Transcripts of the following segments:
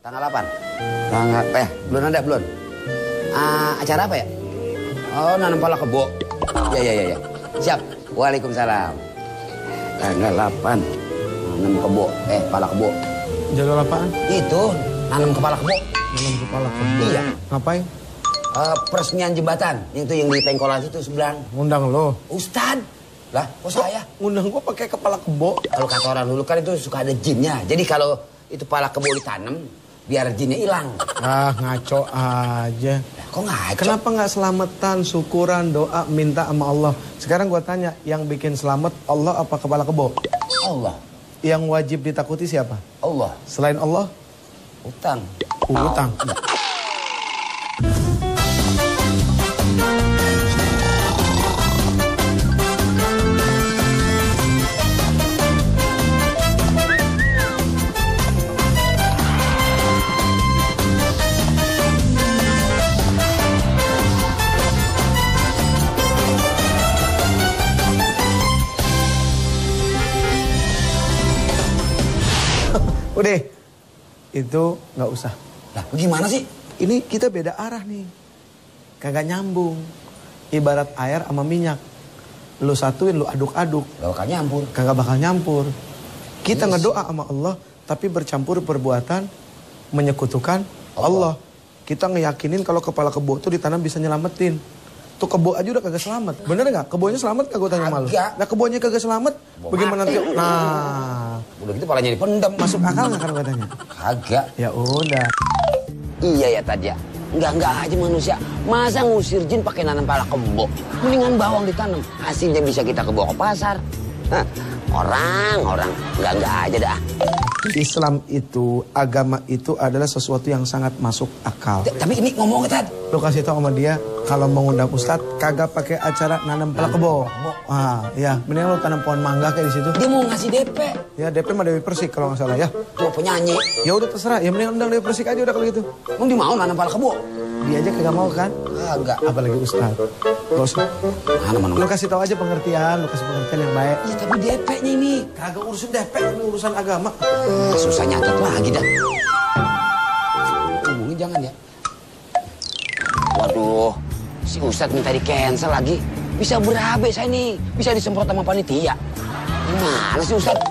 Tanggal 8. Belum ada belum. Acara apa ya? Oh, nanam pala kebo. Ya. Siap. Waalaikumsalam. Tanggal 8. Nanam kebo. Pala kebo. Jadwal apaan? Itu, nanam kepala kebo. Nanam kepala kebo. Iya. Ngapain? Peresmian jembatan. Itu yang di Tengkolan itu sebelah. Ngundang lo. Ustad. Lah, kok saya? Ngundang gua pakai kepala kebo. Kalau kata orang dulu kan itu suka ada jinnya. Jadi kalau itu pala kebo ditanam, biar jinnya hilang. Ngaco aja. Kok ngaco? Kenapa nggak selamatan, syukuran, doa, minta sama Allah? Sekarang gua tanya, yang bikin selamat Allah apa kepala kebo? Allah. Yang wajib ditakuti siapa? Allah. Selain Allah? Utang. Utang. Udah, itu nggak usah. Lah, gimana sih? Ini kita beda arah nih. Kagak nyambung. Ibarat air sama minyak. Lu satuin, lu aduk-aduk. Gak bakal nyampur. Kagak bakal nyampur. Kita ngedoa sama Allah, tapi bercampur perbuatan menyekutukan Allah. Kita ngeyakinin kalau kepala kebo itu ditanam bisa nyelamatin. Tuh kebo aja udah kagak selamat. Bener nggak? Kebonya selamat kagak tanya malu. Nah kebonya kagak selamat, bagaimana nanti? Nah, udah gitu palanya dipendam. Masuk akal nggak kan katanya? Kagak. Ya udah. Iya ya tadi ya. Enggak aja manusia. Masa ngusir jin pakai nanam pala kebo? Mendingan bawang ditanam. Hasilnya bisa kita kebawa ke pasar. Hah, orang enggak aja dah. Islam itu, agama itu adalah sesuatu yang sangat masuk akal. Tapi ini ngomong Tad. Lo kasih tau sama dia kalau mau ngundang Ustadz kagak pakai acara nanam pala kebo. Ya, mending lo tanam pohon mangga kayak di situ. Dia mau ngasih DP. Ya, DP mah Dewi Persik kalau nggak salah ya. Tuh penyanyi. Ya udah terserah, ya mending undang Dewi Persik aja udah kalau gitu. Emang dia mau nanam pala kebo? Dia aja kagak mau kan? Kagak. Apalagi Ustadz. Gak usah. Mana. Lo kasih tau aja pengertian, lo kasih pengertian yang baik. Iya tapi DP-nya ini. Kagak urusan DP, ini urusan agama. Susah nyatet lagi dah. Hubungin jangan ya. Waduh, si Ustadz minta di cancel lagi. Bisa berabe saya nih, bisa disemprot sama panitia. Gimana sih Ustadz?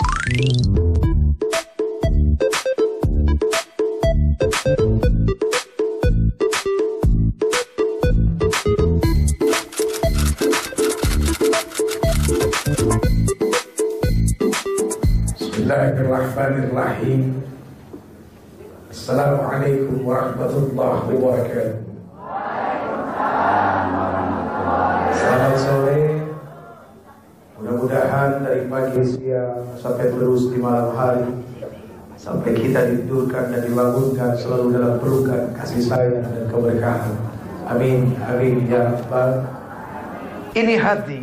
Bismillahirrahmanirrahim. Assalamualaikum warahmatullahi wabarakatuh. Selamat sore. Mudah-mudahan dari pagi siang sampai terus di malam hari, sampai kita ditidurkan dan dibangunkan selalu dalam pelukan kasih sayang dan keberkahan. Amin, amin ya rabbal. Ini hati,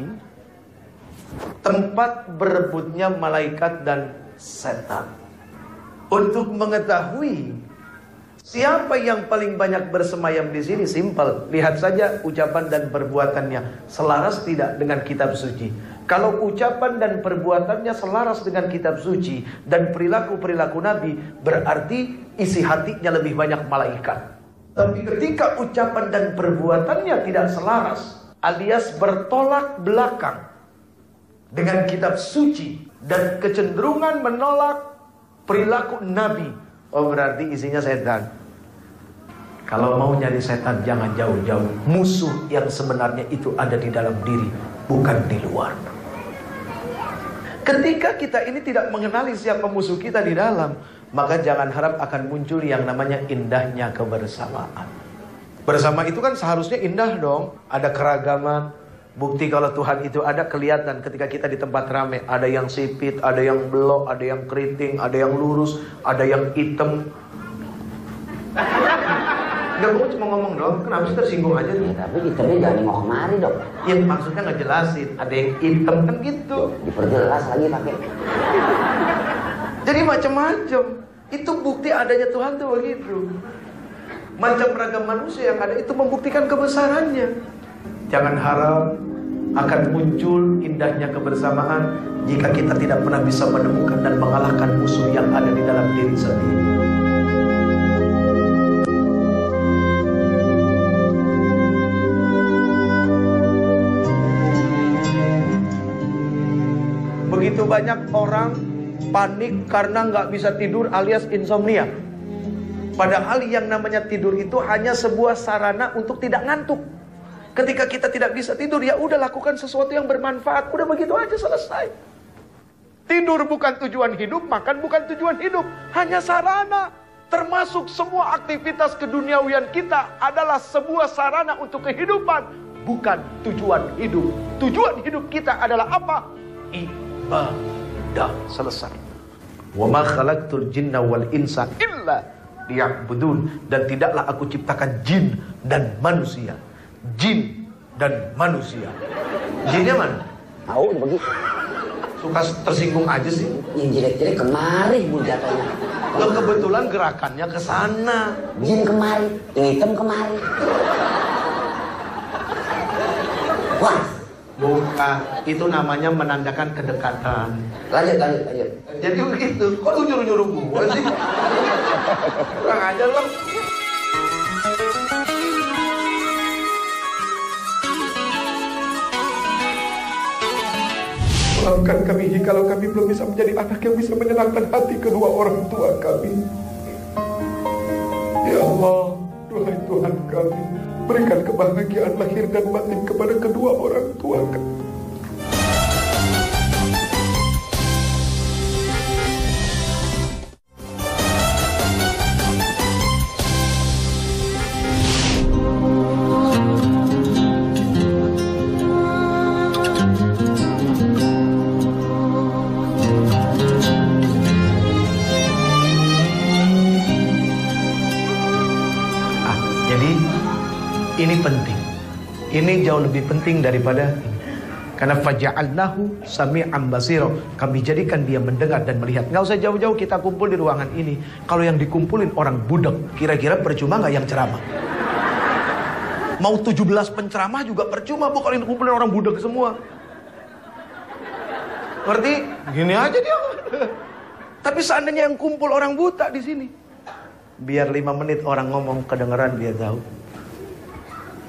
tempat berebutnya malaikat dan setan. Untuk mengetahui siapa yang paling banyak bersemayam di sini, simpel. Lihat saja ucapan dan perbuatannya selaras tidak dengan kitab suci. Kalau ucapan dan perbuatannya selaras dengan kitab suci dan perilaku-perilaku Nabi, berarti isi hatinya lebih banyak malaikat. Tapi ketika ucapan dan perbuatannya tidak selaras, alias bertolak belakang dengan kitab suci dan kecenderungan menolak perilaku Nabi, oh berarti isinya setan. Kalau mau nyari setan jangan jauh-jauh. Musuh yang sebenarnya itu ada di dalam diri, bukan di luar. Ketika kita ini tidak mengenali siapa musuh kita di dalam, maka jangan harap akan muncul yang namanya indahnya kebersamaan. Bersama itu kan seharusnya indah dong. Ada keragaman. Bukti kalau Tuhan itu ada kelihatan ketika kita di tempat ramai. Ada yang sipit, ada yang belok, ada yang keriting, ada yang lurus, ada yang hitam. Enggak, gue cuma ngomong dong. Kenapa sih tersinggung aja? Ya, tapi hitamnya jangan nengok kemari dong. Ya maksudnya ngejelasin. Ada yang hitam kan gitu. Diperjelas lagi pakai. Jadi macam-macam. Itu bukti adanya Tuhan tuh begitu. Macam ragam manusia yang ada itu membuktikan kebesarannya. Jangan harap akan muncul indahnya kebersamaan jika kita tidak pernah bisa menemukan dan mengalahkan musuh yang ada di dalam diri sendiri. banyak orang panik karena nggak bisa tidur alias insomnia. Padahal yang namanya tidur itu hanya sebuah sarana untuk tidak ngantuk. Ketika kita tidak bisa tidur, ya udah lakukan sesuatu yang bermanfaat. Udah begitu aja, selesai. Tidur bukan tujuan hidup, makan bukan tujuan hidup. Hanya sarana. Termasuk semua aktivitas keduniawian kita adalah sebuah sarana untuk kehidupan. Bukan tujuan hidup. Tujuan hidup kita adalah apa? Ibadah. Selesai. Wa ma khalaqtul jinna wal insa illa liya'budun. Dan tidaklah aku ciptakan jin dan manusia. Jin dan manusia. Jinnya mana? Tahu begitu. Suka tersinggung aja sih. Yang jelek-jelek kemari bul jatuhnya. Loh, kebetulan gerakannya ke sana. Jin kemari, yang hitam kemari. Wah, Bukan, itu namanya menandakan kedekatan. lanjut. Jadi begitu. Kok lu nyuruh-nyuruh gua sih? Kurang ajar lo. Maafkan kami jikalau kami belum bisa menjadi anak yang bisa menyenangkan hati kedua orang tua kami. Ya Allah, duhai Tuhan kami, berikan kebahagiaan lahir dan batin kepada kedua orang tua kami. Ini penting. Ini jauh lebih penting daripada ini. Karena faja'alnahu sami'an basira. Kami jadikan dia mendengar dan melihat. Nggak usah jauh-jauh kita kumpul di ruangan ini. Kalau yang dikumpulin orang budak, kira-kira percuma nggak yang ceramah? Mau 17 penceramah juga percuma, bu, kalau yang dikumpulin orang budak semua. Ngerti? Gini aja dia. Tapi seandainya yang kumpul orang buta di sini, biar 5 menit orang ngomong kedengeran dia tahu.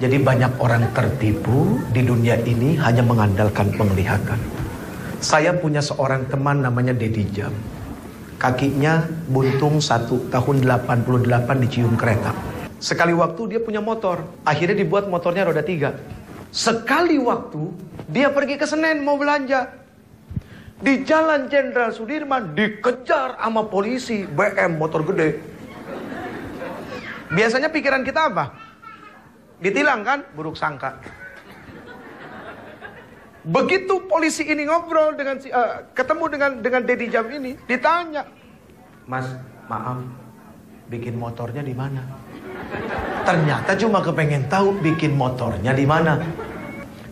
Jadi banyak orang tertipu di dunia ini hanya mengandalkan penglihatan. Saya punya seorang teman namanya Dedi Jam. Kakinya buntung 1 tahun 88 dicium kereta. Sekali waktu dia punya motor. Akhirnya dibuat motornya roda 3. Sekali waktu dia pergi ke Senen mau belanja. Di Jalan Jenderal Sudirman dikejar sama polisi BM motor gede. Biasanya pikiran kita apa? Ditilang kan? Buruk sangka. Begitu polisi ini ngobrol dengan ketemu dengan Dedi Jam ini, ditanya, "Mas, maaf, bikin motornya di mana?" Ternyata cuma kepengen tahu bikin motornya di mana.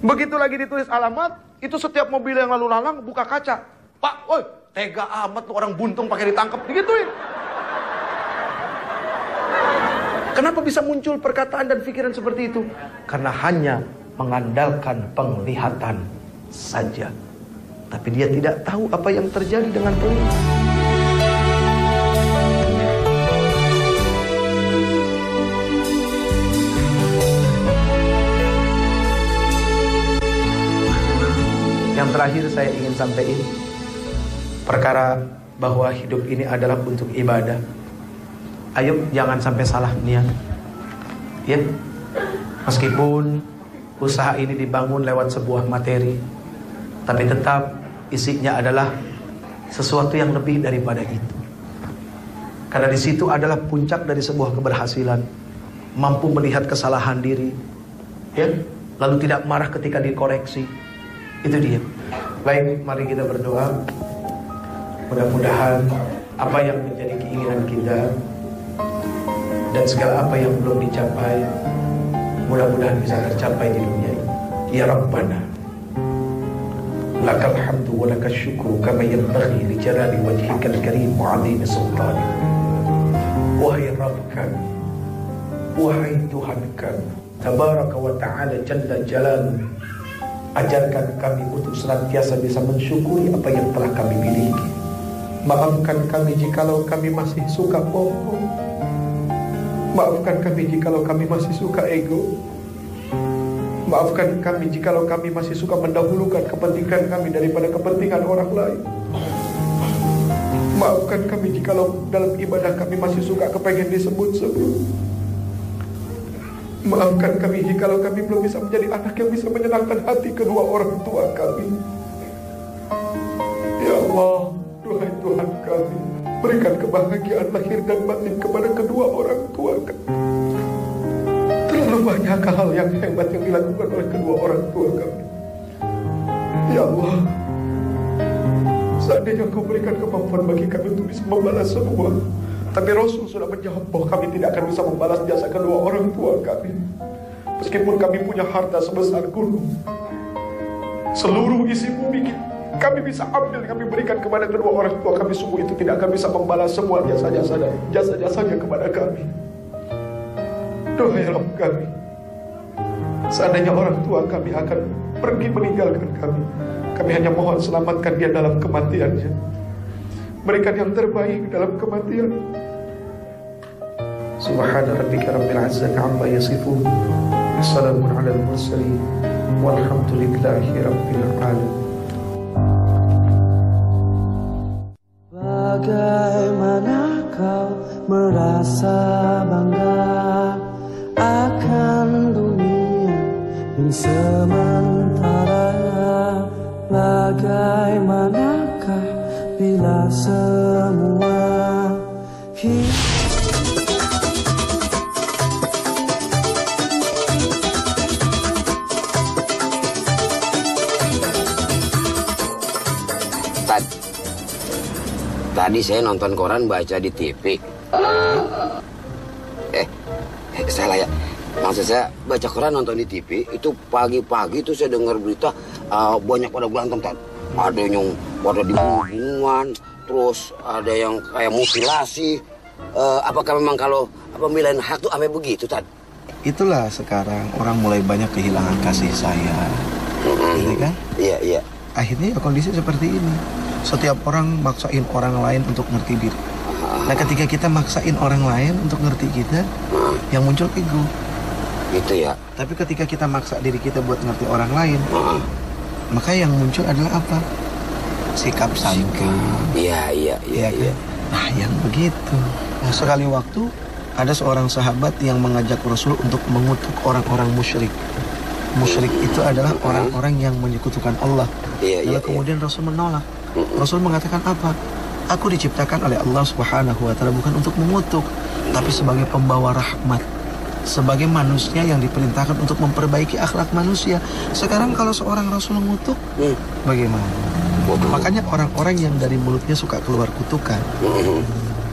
Begitu lagi ditulis alamat, itu setiap mobil yang lalu lalang buka kaca. "Pak, woi, tega amat tuh orang buntung pakai ditangkap." Digituin. Kenapa bisa muncul perkataan dan pikiran seperti itu? Karena hanya mengandalkan penglihatan saja. Tapi dia tidak tahu apa yang terjadi dengan telinga. Yang terakhir saya ingin sampaikan perkara bahwa hidup ini adalah untuk ibadah. Ayo jangan sampai salah niat. Ya. Meskipun usaha ini dibangun lewat sebuah materi, tapi tetap isinya adalah sesuatu yang lebih daripada itu. Karena di situ adalah puncak dari sebuah keberhasilan, mampu melihat kesalahan diri, ya, lalu tidak marah ketika dikoreksi. Itu dia. Baik, mari kita berdoa. Mudah-mudahan apa yang menjadi keinginan kita dan segala apa yang belum dicapai, mudah-mudahan bisa tercapai di dunia ini. Ya Rabbana, lakal hamdu wa lakal syukru kama yanbaghi li jalali wajhikal karim wa 'azimi sultani. Wahai Rabb kami, wahai Tuhan kami, tabaraka wa ta'ala jalla jalaluhu, ajarkan kami untuk senantiasa bisa mensyukuri apa yang telah kami miliki. Maafkan kami jikalau kami masih suka bohong. Maafkan kami jikalau kami masih suka ego. Maafkan kami jikalau kami masih suka mendahulukan kepentingan kami daripada kepentingan orang lain. Maafkan kami jikalau dalam ibadah kami masih suka kepengen disebut-sebut. Maafkan kami jikalau kami belum bisa menjadi anak yang bisa menyenangkan hati kedua orang tua kami. Ya Allah, duhai Tuhan kami, berikan kebahagiaan lahir dan batin kepada kedua orang tua kami. Terlalu banyak hal yang hebat yang dilakukan oleh kedua orang tua kami. Ya Allah, seandainya Engkau berikan kemampuan bagi kami untuk bisa membalas semua, tapi Rasul sudah menjawab bahwa kami tidak akan bisa membalas jasa kedua orang tua kami. Meskipun kami punya harta sebesar gunung, seluruh isi bumi kami bisa ambil, kami berikan kepada kedua orang tua kami, sungguh itu tidak akan bisa membalas semua jasa-jasanya kepada kami. Doa ya Rabb kami, seandainya orang tua kami akan pergi meninggalkan kami hanya mohon selamatkan dia dalam kematiannya. Berikan yang terbaik dalam kematian. Subhana rabbika rabbil izzati amma yasifun. Wassalamun alal mursalin. Walhamdulillahi rabbil alamin. Bagaimana kau merasa bangga akan dunia yang sementara? Bagaimanakah bila semua Tadi saya nonton koran baca di TV. Salah ya. Maksud saya baca koran nonton di TV, itu pagi-pagi tuh saya dengar berita banyak pada berantem, Tad. Ada yang pada dibunuh-bunuhan, terus ada yang kayak mutilasi. Apakah memang kalau pemilihan hak tuh sampai begitu, Tad? Itulah sekarang orang mulai banyak kehilangan kasih sayang. Gitu kan? Iya. Akhirnya ya kondisi seperti ini. Setiap orang maksain orang lain untuk ngerti diri. Nah ketika kita maksain orang lain untuk ngerti kita, yang muncul ego. Gitu ya. Tapi ketika kita maksa diri kita buat ngerti orang lain, maka yang muncul adalah apa? Sikap sangka. Iya. Nah yang begitu. Nah, sekali waktu ada seorang sahabat yang mengajak Rasul untuk mengutuk orang-orang musyrik. Musyrik itu adalah orang-orang yang menyekutukan Allah. Lalu kemudian Rasul menolak. Rasul mengatakan apa? Aku diciptakan oleh Allah Subhanahu wa Ta'ala bukan untuk mengutuk, tapi sebagai pembawa rahmat, sebagai manusia yang diperintahkan untuk memperbaiki akhlak manusia. Sekarang kalau seorang Rasul mengutuk, bagaimana? Makanya orang-orang yang dari mulutnya suka keluar kutukan,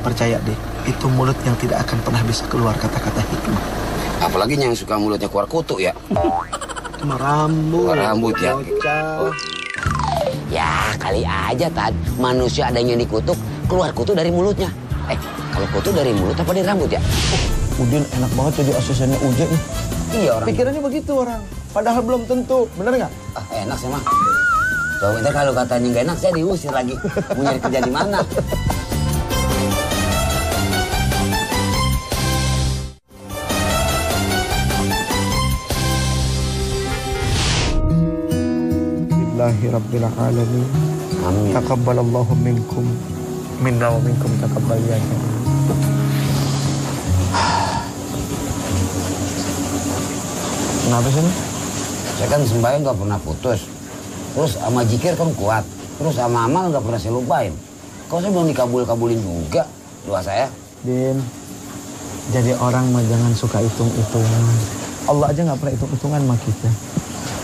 percaya deh, itu mulut yang tidak akan pernah bisa keluar kata-kata hikmah. Apalagi yang suka mulutnya keluar kutu ya. Cuma rambut ya. Ya kali aja, Tad. Manusia ada yang dikutuk, keluar kutu dari mulutnya. Kalau kutu dari mulut apa dari rambut ya? Udin enak banget jadi asistennya Uje nih. Iya orang. Pikirannya begitu orang. Padahal belum tentu. Bener nggak? Enak sih mah. Coba kita kalau katanya nggak enak, saya diusir lagi. Mau nyari kerja di mana? Rabbil alamin. Amin. Taqabbalallahu minkum minna wa minkum taqabbal ya. Kenapa sih? Saya kan sembahyang nggak pernah putus. Terus sama zikir kan kuat. Terus sama amal nggak pernah saya lupain. Kok saya belum dikabulin juga doa saya? Din, jadi orang mah jangan suka hitung-hitungan. Allah aja nggak pernah hitung-hitungan sama kita.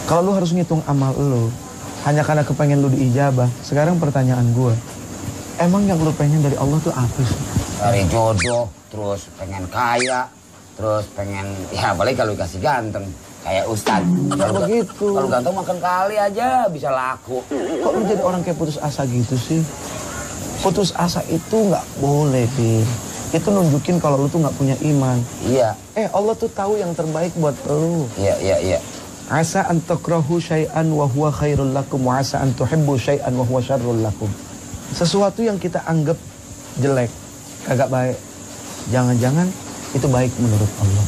Kalau lu harus ngitung amal lu, hanya karena kepengen lu diijabah. Sekarang pertanyaan gue, emang yang lu pengen dari Allah tuh apa sih? Cari jodoh, terus pengen kaya, terus pengen, ya apalagi kalau dikasih ganteng, kayak Ustadz. Kalau begitu. Kalau ganteng makan kali aja bisa laku. Kok lu jadi orang kayak putus asa gitu sih? Putus asa itu nggak boleh, Bin. Itu nunjukin kalau lu tuh nggak punya iman. Iya. Allah tuh tahu yang terbaik buat lu. Iya. Asa an takrahu syai'an wa huwa khairul lakum wa asa an tuhibbu syai'an wa huwa syarrul lakum. Sesuatu yang kita anggap jelek, kagak baik, jangan-jangan itu baik menurut Allah.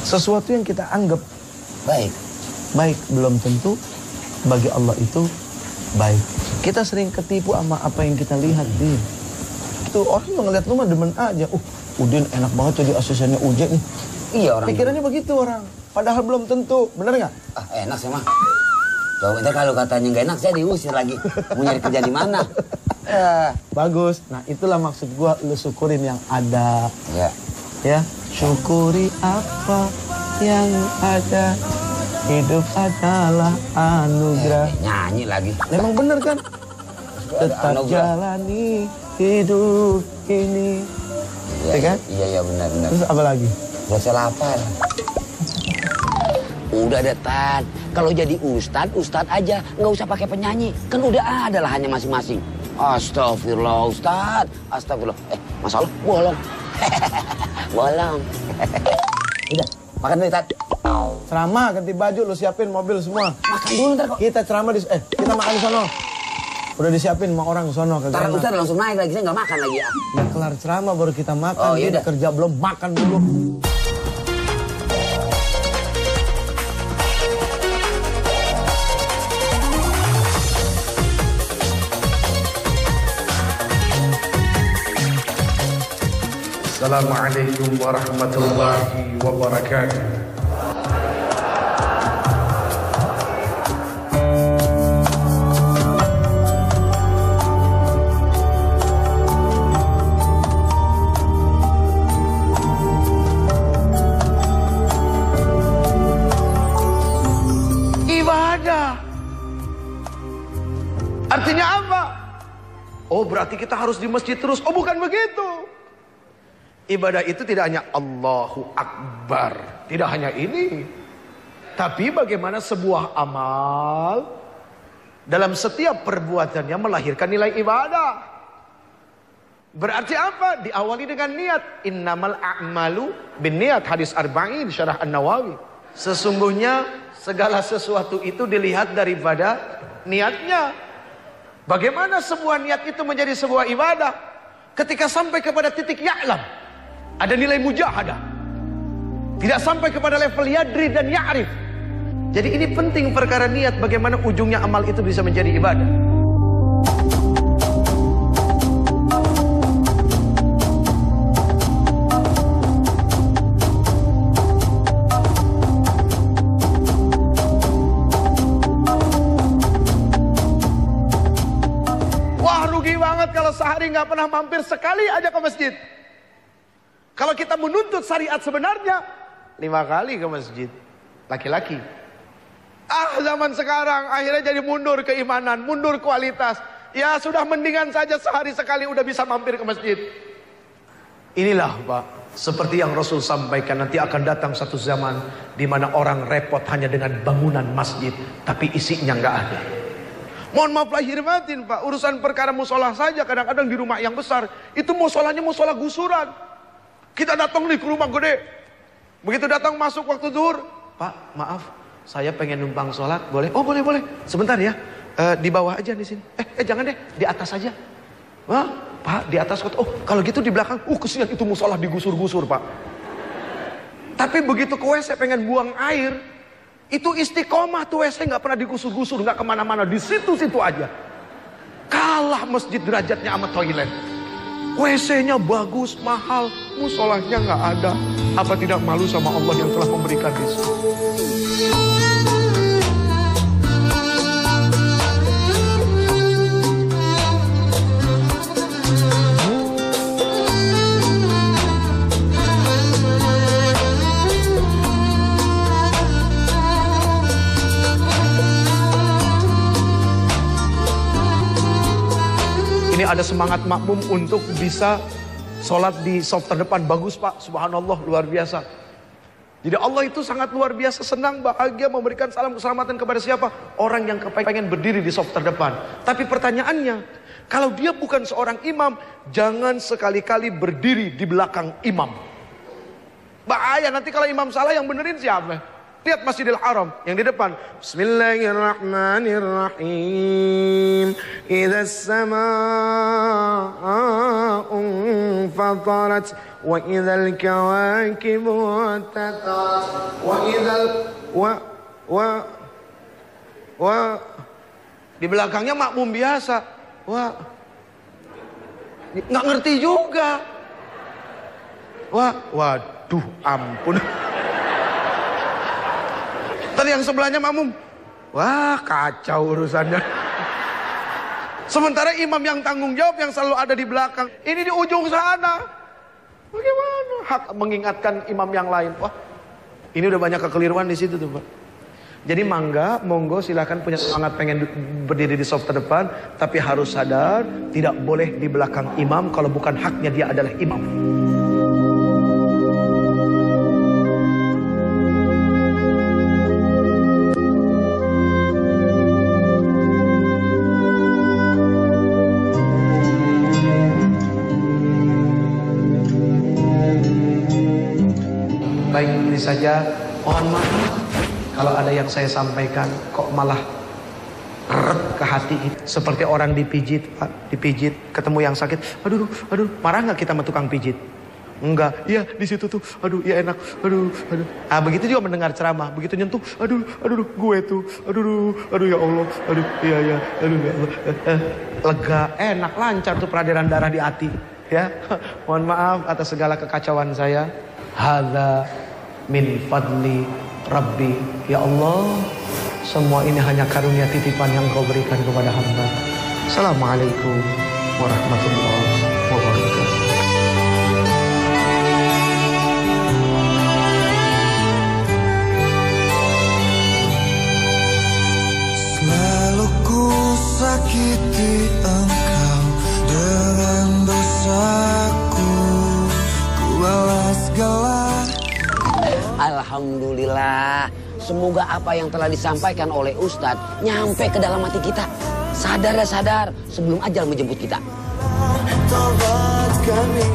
Sesuatu yang kita anggap baik belum tentu bagi Allah itu baik. Kita sering ketipu sama apa yang kita lihat, Din. begitu. Orang yang ngeliat lu mah demen aja. Udin enak banget jadi asistennya Uje nih. Iya orang. Pikirannya begitu orang. Padahal belum tentu. Bener nggak? Enak sih mah. Coba kita kalau katanya nggak enak saya diusir lagi. Mau nyari kerja di mana? Bagus. Nah itulah maksud gua, lu syukurin yang ada. Ya. Ya. Syukuri apa yang ada. Hidup adalah anugerah. Nyanyi lagi. Memang bener kan? Tetap jalani hidup ini. Iya kan? Iya benar. Terus apa lagi? Buat saya lapar. Udah deh Tan, kalau jadi ustad aja, nggak usah pakai penyanyi, kan udah ada lahannya masing-masing. Astagfirullah Ustad, astagfirullah. Masalah bolong, bolong. Udah, makan dulu Tan. Ceramah, ganti baju, lu siapin mobil semua. Makan dulu ntar kok. Kita ceramah kita makan di sono. Udah disiapin sama orang ke sono. Ntar Ustad langsung naik lagi, saya nggak makan lagi ya. Udah kelar ceramah baru kita makan. Oh, Dia kerja belum makan dulu. Assalamualaikum warahmatullahi wabarakatuh. Ibadah artinya apa? Oh berarti kita harus di masjid terus. Oh bukan begitu. Ibadah itu tidak hanya Allahu Akbar, tidak hanya ini, tapi bagaimana sebuah amal dalam setiap perbuatannya melahirkan nilai ibadah. Berarti apa? Diawali dengan niat. Innamal a'malu binniat, hadis arba'in syarah An-Nawawi. Sesungguhnya segala sesuatu itu dilihat daripada niatnya. Bagaimana sebuah niat itu menjadi sebuah ibadah? Ketika sampai kepada titik ya'lam, ada nilai mujahadah. Tidak sampai kepada level yadri dan ya'rif. Jadi ini penting perkara niat. Bagaimana ujungnya amal itu bisa menjadi ibadah. Wah rugi banget kalau sehari nggak pernah mampir sekali aja ke masjid. Kalau kita menuntut syariat sebenarnya 5 kali ke masjid. Laki-laki. Zaman sekarang akhirnya jadi mundur keimanan, mundur kualitas. Ya sudah mendingan saja sehari sekali udah bisa mampir ke masjid. Inilah Pak, seperti yang Rasul sampaikan, nanti akan datang satu zaman di mana orang repot hanya dengan bangunan masjid, tapi isinya nggak ada. Mohon maaf lahir batin Pak, urusan perkara musola saja kadang-kadang di rumah yang besar, itu musolanya musola gusuran. Kita datang nih ke rumah gede. Begitu datang masuk waktu zuhur. Pak, maaf, saya pengen numpang sholat, boleh? Oh boleh. Sebentar ya, di bawah aja di sini. Jangan deh, di atas aja. Hah? Pak, di atas kota. Oh, kalau gitu di belakang. Kesian itu musola digusur-gusur Pak. Tapi begitu ke WC pengen buang air, itu istiqomah tuh WC nggak pernah digusur-gusur, nggak kemana-mana, di situ-situ aja. Kalah masjid derajatnya sama toilet. WC-nya bagus, mahal, musolahnya nggak ada. Apa tidak malu sama Allah yang telah memberikan rezeki? Ini ada semangat makmum untuk bisa sholat di saf terdepan. Bagus Pak, subhanallah, luar biasa. Jadi Allah itu sangat luar biasa, senang, bahagia memberikan salam keselamatan kepada siapa? Orang yang kepengen berdiri di saf terdepan. Tapi pertanyaannya, kalau dia bukan seorang imam, jangan sekali-kali berdiri di belakang imam. Bahaya, nanti kalau imam salah yang benerin siapa? Lihat Masjidil Haram yang di depan. Bismillahirrahmanirrahim. Idza as-samaa'u fatarat wa idzal kawakibu tatarat wa idzal wa di belakangnya makmum biasa. Nggak ngerti juga. Waduh, ampun. Tadi yang sebelahnya makmum. Wah, kacau urusannya. Sementara imam yang tanggung jawab yang selalu ada di belakang. Ini di ujung sana. Bagaimana? Hak mengingatkan imam yang lain. Wah, ini udah banyak kekeliruan di situ tuh, Pak. Jadi monggo silakan punya semangat pengen berdiri di saf terdepan. Tapi harus sadar, tidak boleh di belakang imam kalau bukan haknya dia adalah imam. Baik, ini saja. Mohon maaf kalau ada yang saya sampaikan kok malah rep ke hati. Seperti orang dipijit, Pak, dipijit, ketemu yang sakit. Aduh, marah nggak kita sama tukang pijit? Enggak, iya di situ tuh, aduh, iya enak, aduh. Ah, begitu juga mendengar ceramah, begitu nyentuh, aduh, gue tuh, aduh ya Allah, aduh, iya, aduh ya Allah. Lega, enak, lancar tuh peredaran darah di hati, ya. Mohon maaf atas segala kekacauan saya. Hadza min fadli Rabbi. Ya Allah, semua ini hanya karunia titipan yang Kau berikan kepada hamba. Assalamualaikum warahmatullahi wabarakatuh. Selalu ku sakiti Engkau dengan dosaku, ku balas gelar. Alhamdulillah, semoga apa yang telah disampaikan oleh Ustadz nyampe ke dalam hati kita. Sadar sebelum ajal menjemput kita. Tobat kami.